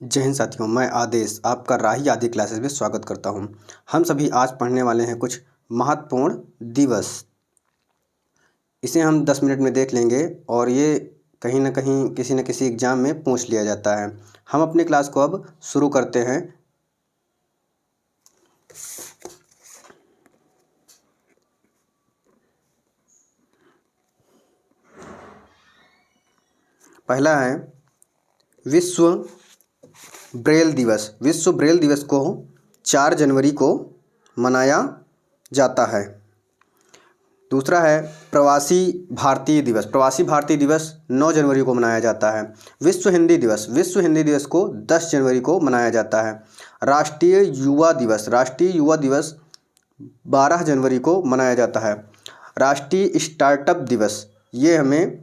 जय हिंद साथियों, मैं आदेश आपका राही आदि क्लासेस में स्वागत करता हूं। हम सभी आज पढ़ने वाले हैं कुछ महत्वपूर्ण दिवस। इसे हम 10 मिनट में देख लेंगे और ये कहीं ना कहीं किसी न किसी एग्ज़ाम में पूछ लिया जाता है। हम अपनी क्लास को अब शुरू करते हैं। पहला है विश्व ब्रेल दिवस। विश्व ब्रेल दिवस को 4 जनवरी को मनाया जाता है। दूसरा है प्रवासी भारतीय दिवस। प्रवासी भारतीय दिवस 9 जनवरी को मनाया जाता है। विश्व हिंदी दिवस। विश्व हिंदी दिवस को 10 जनवरी को मनाया जाता है। राष्ट्रीय युवा दिवस। राष्ट्रीय युवा दिवस 12 जनवरी को मनाया जाता है। राष्ट्रीय स्टार्टअप दिवस ये हमें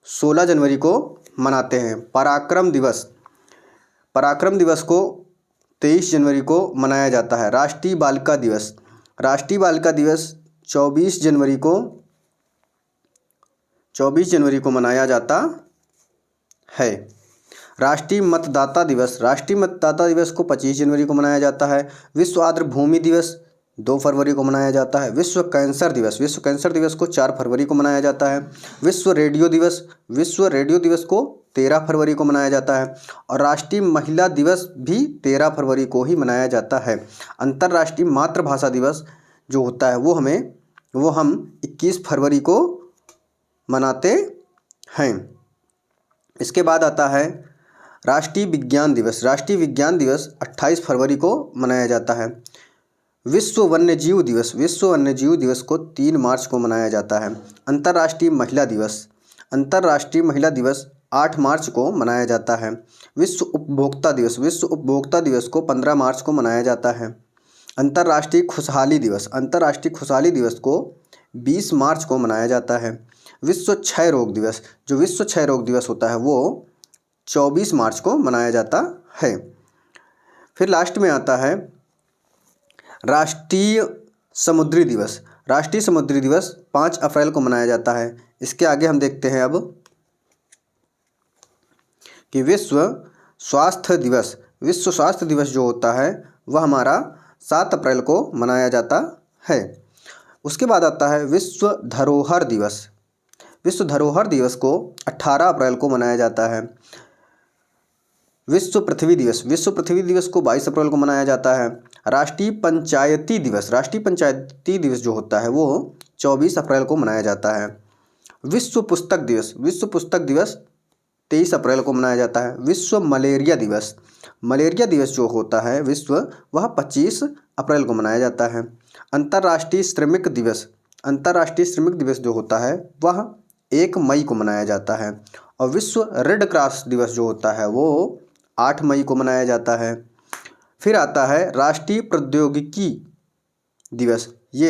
16 जनवरी को मनाते हैं। पराक्रम दिवस। पराक्रम दिवस को 23 जनवरी को मनाया जाता है। राष्ट्रीय बालिका दिवस। राष्ट्रीय बालिका दिवस 24 जनवरी को मनाया जाता है। राष्ट्रीय मतदाता दिवस। राष्ट्रीय मतदाता दिवस को 25 जनवरी को मनाया जाता है। विश्व आर्द्र भूमि दिवस 2 फरवरी को मनाया जाता है। विश्व कैंसर दिवस। विश्व कैंसर दिवस को 4 फरवरी को मनाया जाता है। विश्व रेडियो दिवस। विश्व रेडियो दिवस को 13 फरवरी को मनाया जाता है। और राष्ट्रीय महिला दिवस भी 13 फरवरी को ही मनाया जाता है। अंतर्राष्ट्रीय मातृभाषा दिवस जो होता है वो हम 21 फरवरी को मनाते हैं। इसके बाद आता है राष्ट्रीय विज्ञान दिवस। राष्ट्रीय विज्ञान दिवस 28 फरवरी को मनाया जाता है। विश्व वन्यजीव दिवस। विश्व वन्यजीव दिवस को 3 मार्च को मनाया जाता है। अंतर्राष्ट्रीय महिला दिवस। अंतर्राष्ट्रीय महिला दिवस 8 मार्च को मनाया जाता है। विश्व उपभोक्ता दिवस। विश्व उपभोक्ता दिवस को 15 मार्च को मनाया जाता है। अंतर्राष्ट्रीय खुशहाली दिवस। अंतर्राष्ट्रीय खुशहाली दिवस को 20 मार्च को मनाया जाता है। विश्व क्षय रोग दिवस। जो विश्व क्षय रोग दिवस होता है वो 24 मार्च को मनाया जाता है। फिर लास्ट में आता है राष्ट्रीय समुद्री दिवस। राष्ट्रीय समुद्री दिवस 5 अप्रैल को मनाया जाता है। इसके आगे हम देखते हैं अब कि विश्व स्वास्थ्य दिवस। विश्व स्वास्थ्य दिवस जो होता है वह हमारा 7 अप्रैल को मनाया जाता है। उसके बाद आता है विश्व धरोहर दिवस। विश्व धरोहर दिवस को 18 अप्रैल को मनाया जाता है। विश्व पृथ्वी दिवस। विश्व पृथ्वी दिवस को 22 अप्रैल को मनाया जाता है। राष्ट्रीय पंचायती दिवस। राष्ट्रीय पंचायती दिवस जो होता है वो 24 अप्रैल को मनाया जाता है। विश्व पुस्तक दिवस। विश्व पुस्तक दिवस 23 अप्रैल को मनाया जाता है। विश्व मलेरिया दिवस। मलेरिया दिवस जो होता है वह 25 अप्रैल को मनाया जाता है। अंतर्राष्ट्रीय श्रमिक दिवस। अंतर्राष्ट्रीय श्रमिक दिवस जो होता है वह 1 मई को मनाया जाता है। और विश्व रेड क्रॉस दिवस जो होता है वो 8 मई को मनाया जाता है। फिर आता है राष्ट्रीय प्रौद्योगिकी दिवस। ये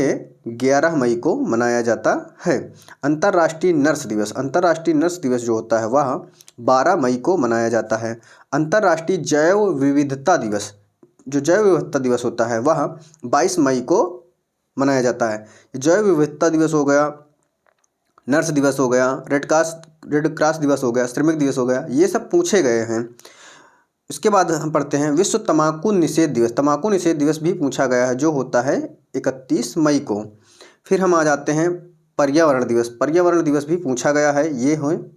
11 मई को मनाया जाता है। अंतर्राष्ट्रीय नर्स दिवस। अंतर्राष्ट्रीय नर्स दिवस जो होता है वह 12 मई को मनाया जाता है। अंतर्राष्ट्रीय जैव विविधता दिवस। जो जैव विविधता दिवस होता है वह 22 मई को मनाया जाता है। जैव विविधता दिवस हो गया, नर्स दिवस हो गया, रेड क्रॉस दिवस हो गया, श्रमिक दिवस हो गया, ये सब पूछे गए हैं। इसके बाद हम पढ़ते हैं विश्व तंबाकू निषेध दिवस। तंबाकू निषेध दिवस भी पूछा गया है जो होता है 31 मई को। फिर हम आ जाते हैं पर्यावरण दिवस। पर्यावरण दिवस भी पूछा गया है, ये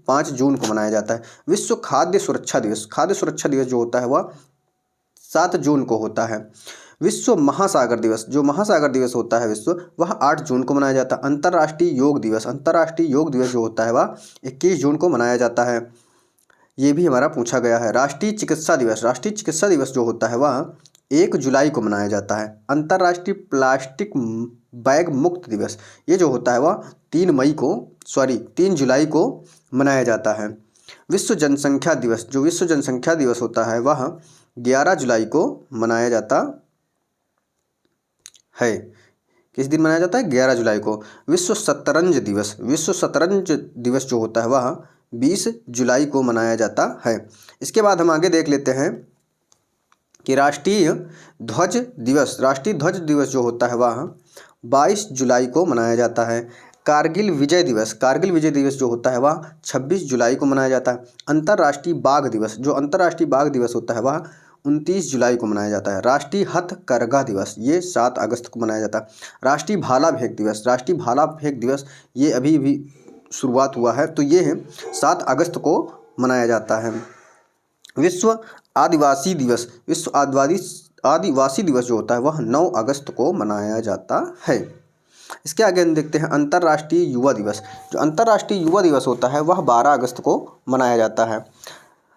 5 जून को मनाया जाता है। विश्व खाद्य सुरक्षा दिवस। खाद्य सुरक्षा दिवस जो होता है वह 7 जून को होता है। विश्व महासागर दिवस। जो महासागर दिवस होता है वह 8 जून को मनाया जाता है। अंतर्राष्ट्रीय योग दिवस। अंतर्राष्ट्रीय योग दिवस जो होता है वह 21 जून को मनाया जाता है। ये भी हमारा पूछा गया है। राष्ट्रीय चिकित्सा दिवस। राष्ट्रीय चिकित्सा दिवस जो होता है वह 1 जुलाई को मनाया जाता है। अंतर्राष्ट्रीय प्लास्टिक बैग मुक्त दिवस ये जो होता है वह 3 जुलाई को मनाया जाता है। विश्व जनसंख्या दिवस। जो विश्व जनसंख्या दिवस होता है वह 11 जुलाई को मनाया जाता है। किस दिन मनाया जाता है? 11 जुलाई को। विश्व शतरंज दिवस। विश्व शतरंज दिवस जो होता है वह 20 जुलाई को मनाया जाता है। इसके बाद हम आगे देख लेते हैं कि राष्ट्रीय ध्वज दिवस। राष्ट्रीय ध्वज दिवस जो होता है वह 22 जुलाई को मनाया जाता है। कारगिल विजय दिवस जो होता है वह 26 जुलाई को मनाया जाता है। अंतर्राष्ट्रीय बाघ दिवस, जो अंतर्राष्ट्रीय बाघ दिवस होता है वह 29 जुलाई को मनाया जाता है। राष्ट्रीय हथकरघा दिवस ये 7 अगस्त को मनाया जाता है। राष्ट्रीय भाला फेंक दिवस ये अभी भी शुरुआत हुआ है, तो ये है 7 अगस्त को मनाया जाता है। विश्व आदिवासी दिवस जो होता है वह 9 अगस्त को मनाया जाता है। इसके आगे हम देखते हैं अंतर्राष्ट्रीय युवा दिवस। जो अंतर्राष्ट्रीय युवा दिवस होता है वह 12 अगस्त को मनाया जाता है।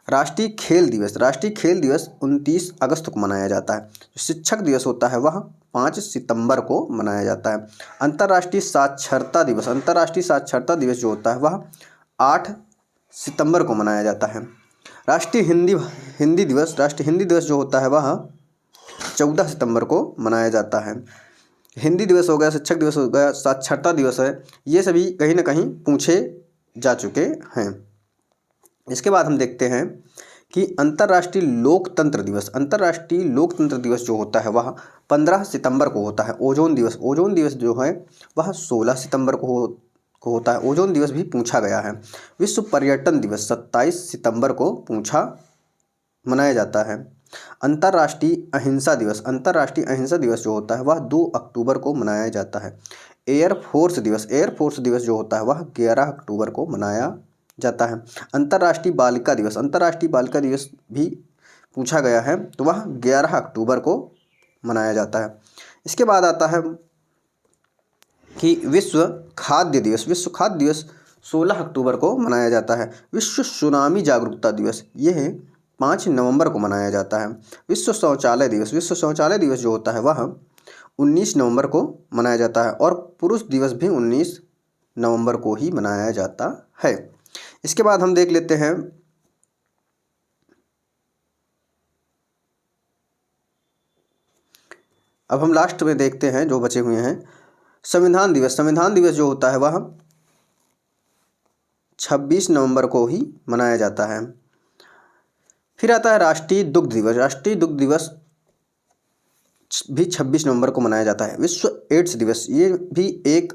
राष्ट्रीय खेल दिवस 29 अगस्त को मनाया जाता है। शिक्षक दिवस होता है वह 5 सितंबर को मनाया जाता है। अंतर्राष्ट्रीय साक्षरता दिवस जो होता है वह 8 सितंबर को मनाया जाता है। राष्ट्रीय हिंदी दिवस जो होता है वह 14 सितंबर को मनाया जाता है। हिंदी दिवस हो गया, शिक्षक दिवस हो गया, साक्षरता दिवस है, ये सभी कहीं ना कहीं पूछे जा चुके हैं। इसके बाद हम देखते हैं कि अंतर्राष्ट्रीय लोकतंत्र दिवस जो होता है वह 15 सितंबर को होता है। ओजोन दिवस जो है वह 16 सितंबर को होता है। ओजोन दिवस भी पूछा गया है। विश्व पर्यटन दिवस 27 सितंबर को मनाया जाता है। अंतर्राष्ट्रीय अहिंसा दिवस जो होता है वह 2 अक्टूबर को मनाया जाता है। एयरफोर्स दिवस जो होता है वह 11 अक्टूबर को मनाया जाता है। अंतर्राष्ट्रीय बालिका दिवस भी पूछा गया है, तो वह 11 अक्टूबर को मनाया जाता है। इसके बाद आता है कि विश्व खाद्य दिवस 16 अक्टूबर को मनाया जाता है। विश्व सुनामी जागरूकता दिवस यह 5 नवंबर को मनाया जाता है। विश्व शौचालय दिवस जो होता है वह 19 नवंबर को मनाया जाता है और पुरुष दिवस भी 19 नवंबर को ही मनाया जाता है। इसके बाद हम देख लेते हैं अब हम लास्ट में देखते हैं जो बचे हुए हैं संविधान दिवस जो होता है वह 26 नवंबर को ही मनाया जाता है। फिर आता है राष्ट्रीय दुग्ध दिवस भी 26 नवंबर को मनाया जाता है। विश्व एड्स दिवस ये भी 1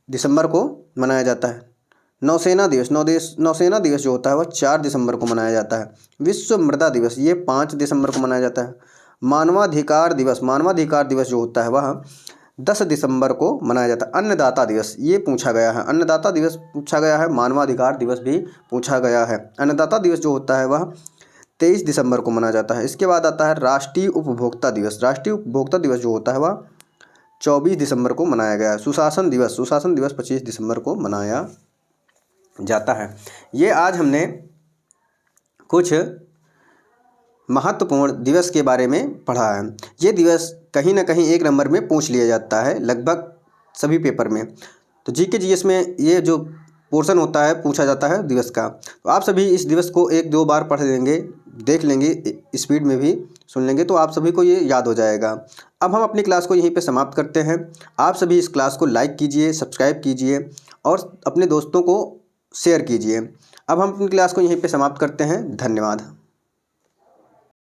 दिसंबर को मनाया जाता है। नौसेना दिवस जो होता है वह 4 दिसंबर को मनाया जाता है। विश्व मृदा दिवस ये 5 दिसंबर को मनाया जाता है। मानवाधिकार दिवस जो होता है वह 10 दिसंबर को मनाया जाता है। अन्नदाता दिवस ये पूछा गया है, मानवाधिकार दिवस भी पूछा गया है। अन्नदाता दिवस जो होता है वह 23 दिसंबर को मनाया जाता है। इसके बाद आता है राष्ट्रीय उपभोक्ता दिवस जो होता है वह 24 दिसंबर को मनाया गया है। सुशासन दिवस 25 दिसंबर को मनाया जाता है। ये आज हमने कुछ महत्वपूर्ण दिवस के बारे में पढ़ा है। ये दिवस कहीं ना कहीं 1 नंबर में पूछ लिया जाता है लगभग सभी पेपर में। तो जीके जीएस में ये जो पोर्शन होता है पूछा जाता है दिवस का। तो आप सभी इस दिवस को 1-2 बार पढ़ लेंगे, देख लेंगे, स्पीड में भी सुन लेंगे तो आप सभी को ये याद हो जाएगा। अब हम अपनी क्लास को यहीं पे समाप्त करते हैं। आप सभी इस क्लास को लाइक कीजिए, सब्सक्राइब कीजिए और अपने दोस्तों को शेयर कीजिए। अब हम अपनी क्लास को यहीं पे समाप्त करते हैं। धन्यवाद।